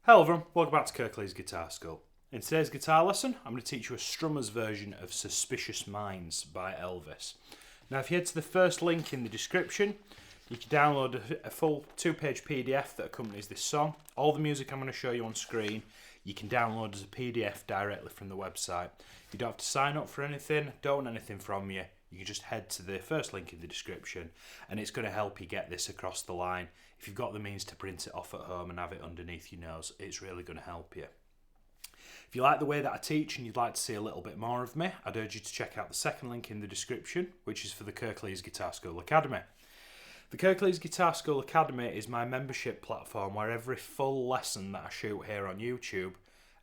Hello everyone, welcome back to Kirklees Guitar School. In today's guitar lesson, I'm going to teach you a strummer's version of Suspicious Minds by Elvis. Now if you head to the first link in the description, you can download a full 2-page PDF that accompanies this song. All the music I'm going to show you on screen, you can download as a PDF directly from the website. You don't have to sign up for anything, don't want anything from you. You can just head to the first link in the description and it's going to help you get this across the line. If you've got the means to print it off at home and have it underneath your nose, it's really going to help you. If you like the way that I teach and you'd like to see a little bit more of me, I'd urge you to check out the second link in the description, which is for the Kirklees Guitar School Academy. The Kirklees Guitar School Academy is my membership platform where every full lesson that I shoot here on YouTube,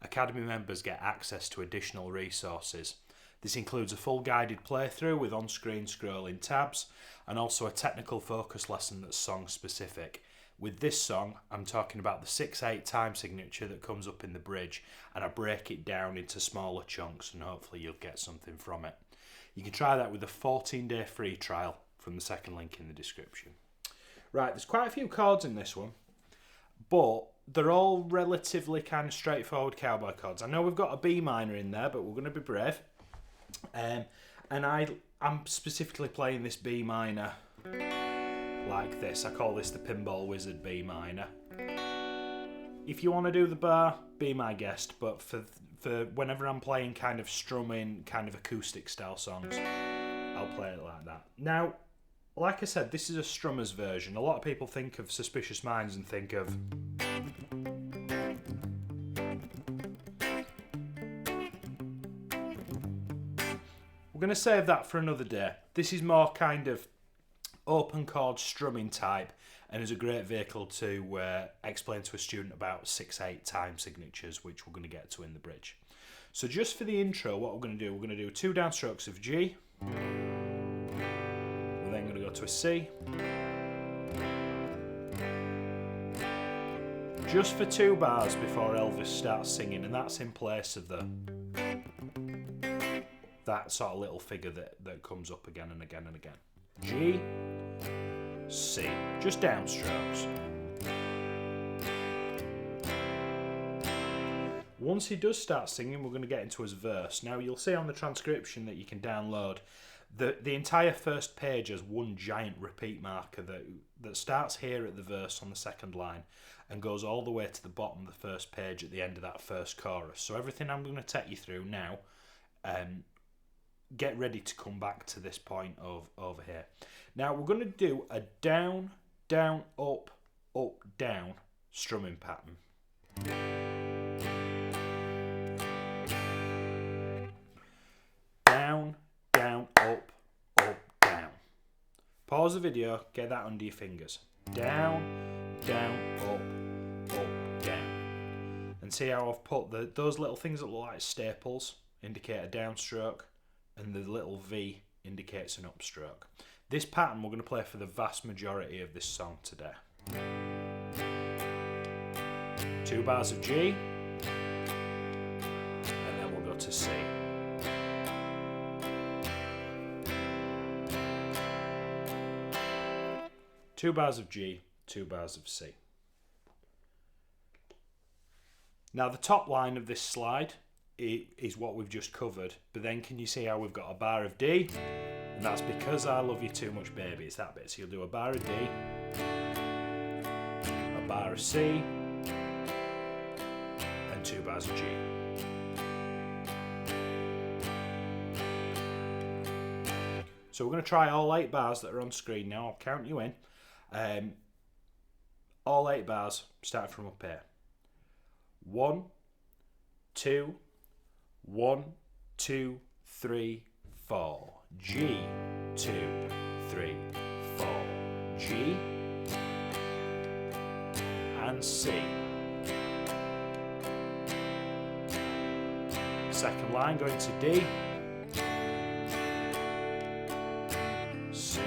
Academy members get access to additional resources. This includes a full guided playthrough with on-screen scrolling tabs and also a technical focus lesson that's song specific. With this song, I'm talking about the 6/8 time signature that comes up in the bridge, and I break it down into smaller chunks and hopefully you'll get something from it. You can try that with a 14-day free trial from the second link in the description. Right, there's quite a few chords in this one, but they're all relatively kind of straightforward cowboy chords. I know we've got a B minor in there, but we're going to be brave. And I'm specifically playing this B minor like this. I call this the Pinball Wizard B minor. If you want to do the bar, be my guest, but for whenever I'm playing kind of strumming, kind of acoustic style songs, I'll play it like that. Now, like I said, this is a strummer's version. A lot of people think of Suspicious Minds and think of we're going to save that for another day. This is more kind of open chord strumming type and is a great vehicle to explain to a student about 6/8 time signatures, which we're going to get to in the bridge. So just for the intro, what we're going to do, we're going to do 2 downstrokes of G. We're then going to go to a C. Just for 2 bars before Elvis starts singing, and that's in place of that sort of little figure that comes up again and again and again. G, C, just downstrokes. Once he does start singing, we're going to get into his verse. Now you'll see on the transcription that you can download, the entire first page has one giant repeat marker that starts here at the verse on the second line and goes all the way to the bottom of the first page at the end of that first chorus. So everything I'm going to take you through now, get ready to come back to this point over here. Now we're going to do a down, down, up, up, down strumming pattern. Down, down, up, down. Pause the video, get that under your fingers. Down, down, up, down. And see how I've put those little things that look like staples indicate a downstroke, and the little V indicates an upstroke. This pattern we're going to play for the vast majority of this song today. 2 bars of G, and then we'll go to C. Two bars of G, 2 bars of C. Now the top line of this slide is what we've just covered, but then can you see how we've got a bar of D? And that's Because I Love You Too Much Baby, it's that bit. So you'll do a bar of D, a bar of C, and 2 bars of G. So we're going to try all 8 bars that are on screen now. I'll count you in. All 8 bars starting from up here. 1, 2, 1, 2, 3, 4. G, 2, 3, 4. G and C. Second line going to D, C,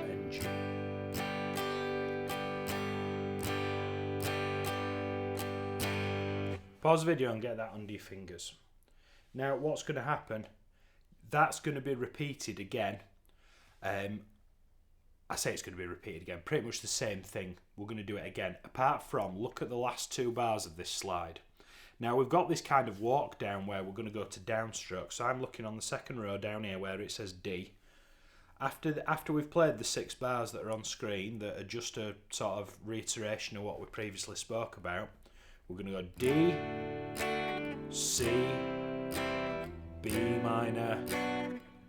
and G. Pause the video and get that under your fingers. Now what's going to happen, that's going to be repeated again I say it's going to be repeated again, pretty much the same thing. We're going to do it again, apart from, look at the last 2 bars of this slide. Now we've got this kind of walk down where we're going to go to downstroke. So I'm looking on the second row down here where it says D. After we've played the 6 bars that are on screen, that are just a sort of reiteration of what we previously spoke about, we're going to go D, C, B minor,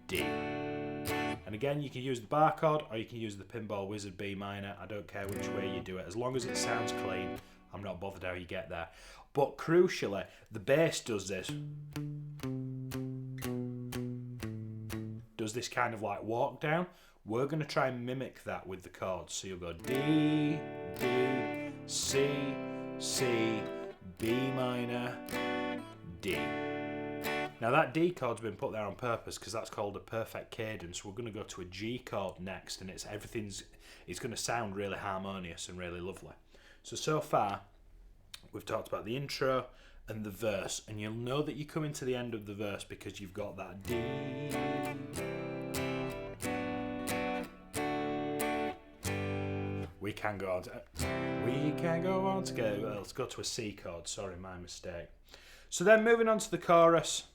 D. And again, you can use the bar chord or you can use the Pinball Wizard B minor. I don't care which way you do it. As long as it sounds clean, I'm not bothered how you get there. But crucially, the bass does this. Does this kind of like walk down. We're going to try and mimic that with the chords. So you'll go D, D, C, C, B minor, D. Now that D chord's been put there on purpose because that's called a perfect cadence. We're going to go to a G chord next, and it's going to sound really harmonious and really lovely. So far we've talked about the intro and the verse, and you'll know that you're coming to the end of the verse because you've got that D. We can go on together. Well, let's go to a C chord. Sorry, my mistake. So then moving on to the chorus,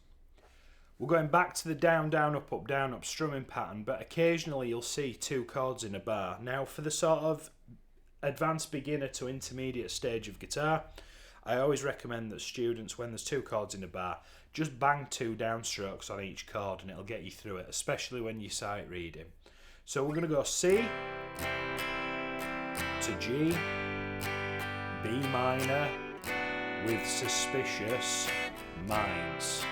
we're going back to the down, down, up strumming pattern, but occasionally you'll see 2 chords in a bar. Now for the sort of advanced beginner to intermediate stage of guitar, I always recommend that students, when there's 2 chords in a bar, just bang 2 downstrokes on each chord and it'll get you through it, especially when you're sight reading. So we're going to go C to G, B minor with suspicious minds.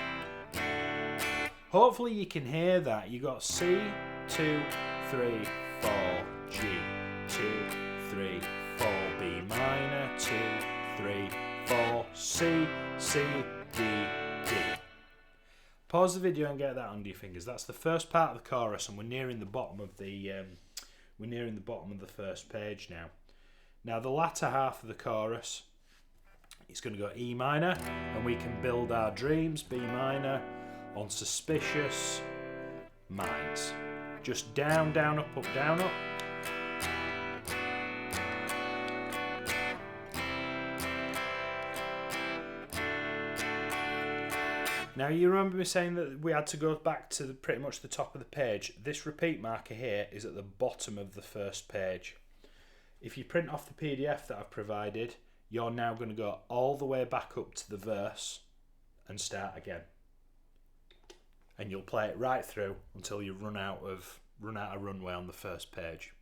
Hopefully you can hear that. You got C, 2, 3, 4, G, 2, 3, 4, B minor, 2, 3, 4, C, C, D, D. Pause the video and get that under your fingers. That's the first part of the chorus, and we're nearing the bottom of the first page now. Now the latter half of the chorus, it's going to go E minor, and we can build our dreams, B minor, on suspicious minds. Just down, down, up, down, up. Now you remember me saying that we had to go back to pretty much the top of the page. This repeat marker here is at the bottom of the first page. If you print off the PDF that I've provided, you're now going to go all the way back up to the verse and start again. And you'll play it right through until you run out of runway on the first page.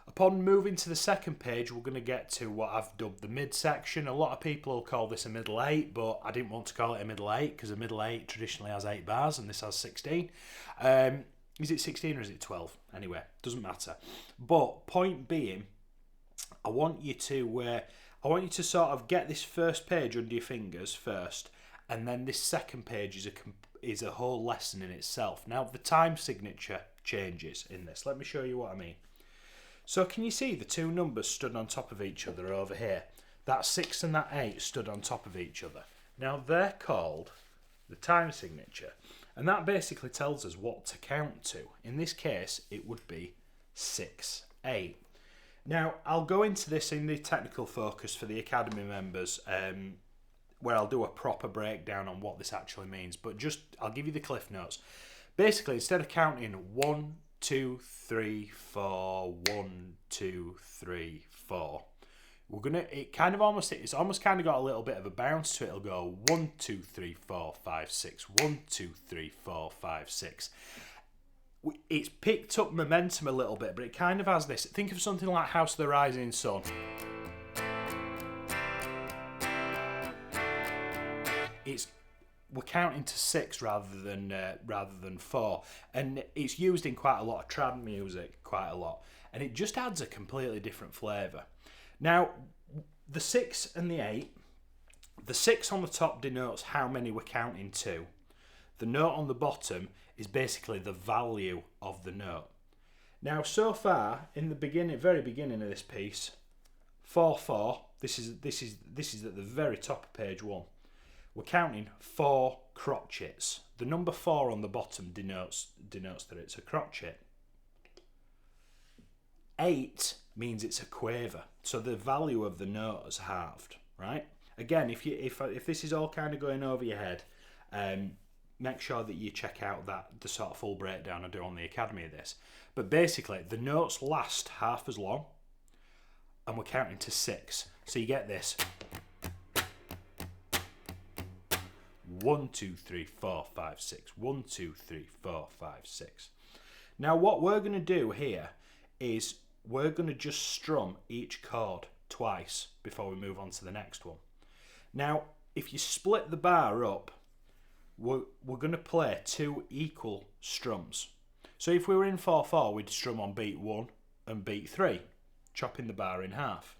Upon moving to the second page, we're going to get to what I've dubbed the midsection. A lot of people will call this a middle 8, but I didn't want to call it a middle 8 because a middle 8 traditionally has 8 bars and this has 16. Is it 16 or is it 12? Anyway, doesn't matter. But point being, I want you to sort of get this first page under your fingers first, and then this second page is a whole lesson in itself. Now the time signature changes in this. Let me show you what I mean. So can you see the 2 numbers stood on top of each other over here? That 6 and that 8 stood on top of each other. Now they're called the time signature, and that basically tells us what to count to. In this case, it would be 6, 8. Now I'll go into this in the technical focus for the Academy members, where I'll do a proper breakdown on what this actually means, but I'll give you the cliff notes. Basically, instead of counting 1, 2, 3, 4, 1, 2, 3, 4, it's almost kind of got a little bit of a bounce to it. It'll go 1, 2, 3, 4, 5, 6, 1, 2, 3, 4, 5, 6. It's picked up momentum a little bit, but it kind of has this. Think of something like House of the Rising Sun. We're counting to 6 rather than 4, and it's used in quite a lot of trad music, quite a lot, and it just adds a completely different flavour. Now, the 6 and the 8, the 6 on the top denotes how many we're counting to. The note on the bottom is basically the value of the note. Now, so far in the very beginning of this piece, 4 4. This is at the very top of page 1. We're counting 4 crotchets. The number 4 on the bottom denotes that it's a crotchet. 8 means it's a quaver, so the value of the note is halved, right? Again, if this is all kind of going over your head, make sure that you check out the sort of full breakdown I do on the Academy of this. But basically, the notes last half as long, and we're counting to 6. So you get this. 1, 2, 3, 4, 5, 6. 1, 2, 3, 4, 5, 6. Now what we're going to do here is we're going to just strum each chord twice before we move on to the next one. Now, if you split the bar up, we're going to play 2 equal strums. So if we were in 4/4, we'd strum on beat 1 and beat 3, chopping the bar in half.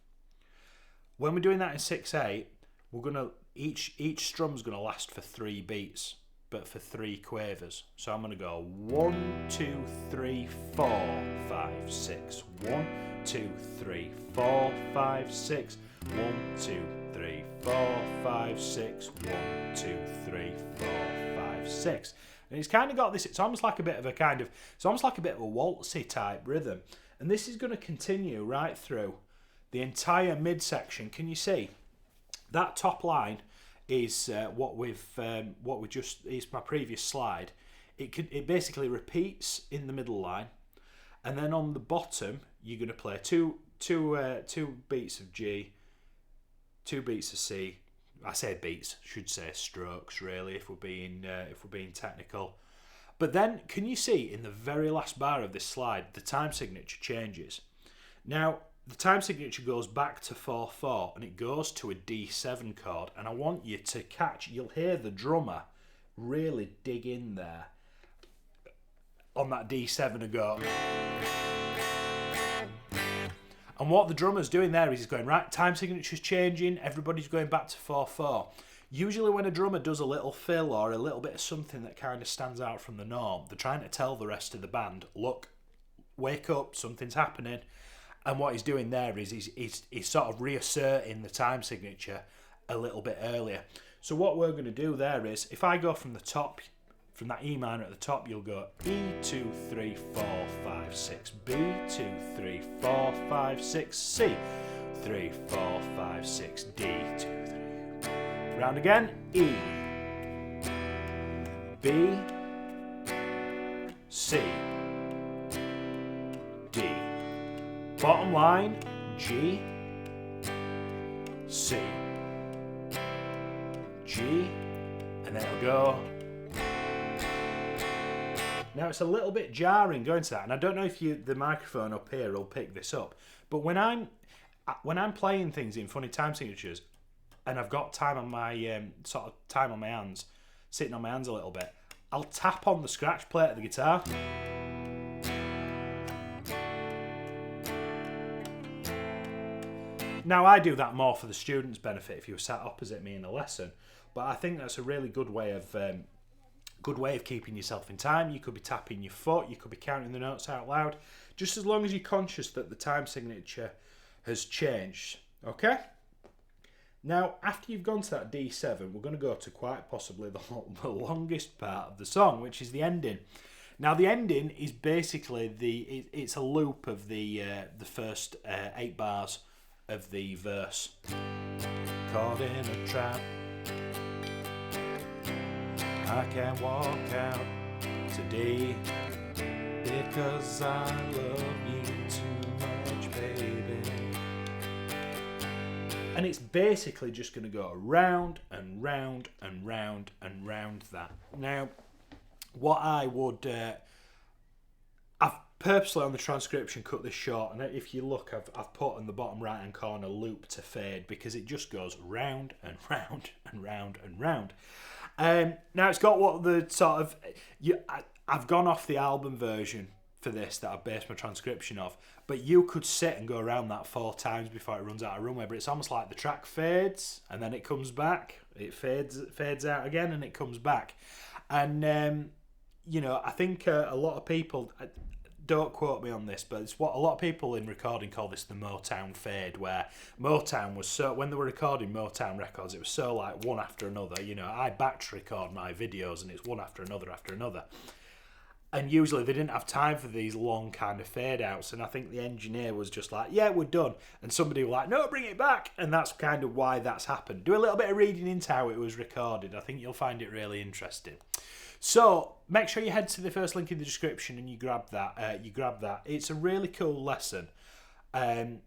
When we're doing that in 6/8, we're going to each strum's going to last for 3 beats, but for 3 quavers. So I'm going to go 1, 2, 3, 4, 5, 6. 1, 2, 3, 4, 5, 6. 1, 2, 3, 4, 5, 6. 1, 2, 3, 4, 5, 6. And it's kind of got this, it's almost like a bit of a waltzy type rhythm. And this is going to continue right through the entire midsection. Can you see? That top line is is my previous slide. It basically repeats in the middle line, and then on the bottom you're going to play two beats of G, 2 beats of C. I say beats, should say strokes really if we're being technical. But then can you see in the very last bar of this slide the time signature changes? Now the time signature goes back to 4/4 and it goes to a D7 chord, and I want you to catch, you'll hear the drummer really dig in there on that D7 and go. And what the drummer's doing there is he's going, right, time signature's changing, everybody's going back to 4/4. Usually when a drummer does a little fill or a little bit of something that kind of stands out from the norm, they're trying to tell the rest of the band, look, wake up, something's happening. And what he's doing there is he's sort of reasserting the time signature a little bit earlier. So what we're going to do there is, if I go from the top, from that E minor at the top, you'll go E, 2, 3, 4, 5, 6, B, 2, 3, 4, 5, 6, C, 3, 4, 5, 6, D, 2, 3. Round again, E, B, C, D. Bottom line, G, C, G, and then it'll go. Now it's a little bit jarring going to that, and I don't know if the microphone up here will pick this up, but when I'm playing things in funny time signatures, and I've got time on my time on my hands, sitting on my hands a little bit, I'll tap on the scratch plate of the guitar. Now I do that more for the students' benefit if you were sat opposite me in a lesson, but I think that's a really good way of keeping yourself in time. You could be tapping your foot, you could be counting the notes out loud, just as long as you're conscious that the time signature has changed. Okay? Now, after you've gone to that D7, we're going to go to quite possibly the longest part of the song, which is the ending. Now, the ending is basically it's a loop of the first 8 bars of the verse. Caught in a trap, I can't walk out today because I love you too much, baby. And it's basically just going to go round and round and round and round that. Now, what I would... I've purposely on the transcription cut this short, and if you look, I've put on the bottom right hand corner loop to fade, because it just goes round and round and round and round. Now it's got what the sort of... I've gone off the album version for this that I've based my transcription of, but you could sit and go around that 4 times before it runs out of runway, but it's almost like the track fades and then it comes back, it fades out again and it comes back. And I think a lot of people, don't quote me on this, but it's what a lot of people in recording call this the Motown fade, where Motown was so, when they were recording Motown records, it was so like one after another. I batch record my videos and it's one after another after another. And usually they didn't have time for these long kind of fade outs, and I think the engineer was just like, yeah, we're done, and somebody was like, no, bring it back, and that's kind of why that's happened. Do a little bit of reading into how it was recorded. I think you'll find it really interesting. So make sure you head to the first link in the description and you grab that. It's a really cool lesson, and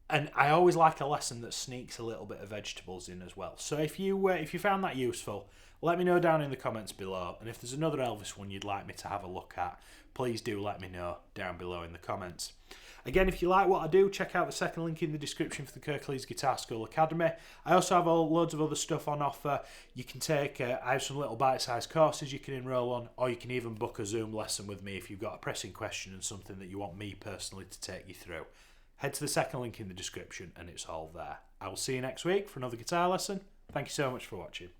I always like a lesson that sneaks a little bit of vegetables in as well. So if you found that useful, let me know down in the comments below, and if there's another Elvis one you'd like me to have a look at, please do let me know down below in the comments. Again, if you like what I do, check out the second link in the description for the Kirklees Guitar School Academy. I also have loads of other stuff on offer. You can take, I have some little bite-sized courses you can enrol on, or you can even book a Zoom lesson with me if you've got a pressing question and something that you want me personally to take you through. Head to the second link in the description and it's all there. I will see you next week for another guitar lesson. Thank you so much for watching.